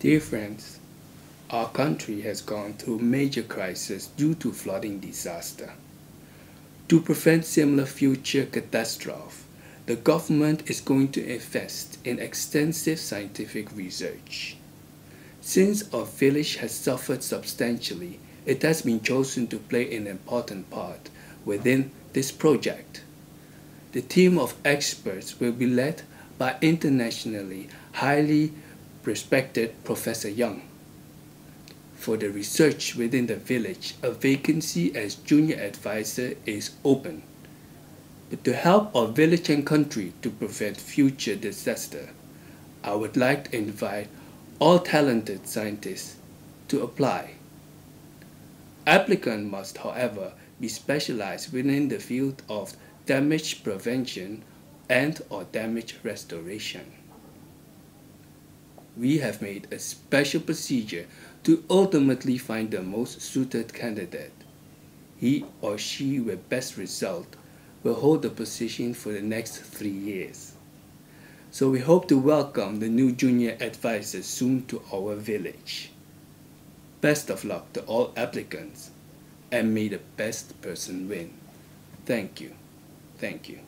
Dear friends, our country has gone through major crises due to flooding disaster. To prevent similar future catastrophes, the government is going to invest in extensive scientific research. Since our village has suffered substantially, it has been chosen to play an important part within this project. The team of experts will be led by internationally highly respected Professor Young. For the research within the village, a vacancy as junior advisor is open. But to help our village and country to prevent future disaster, I would like to invite all talented scientists to apply. Applicants must, however, be specialized within the field of damage prevention and/or damage restoration. We have made a special procedure to ultimately find the most suited candidate. He or she with best result will hold the position for the next 3 years. So we hope to welcome the new junior advisors soon to our village. Best of luck to all applicants, and may the best person win. Thank you. Thank you.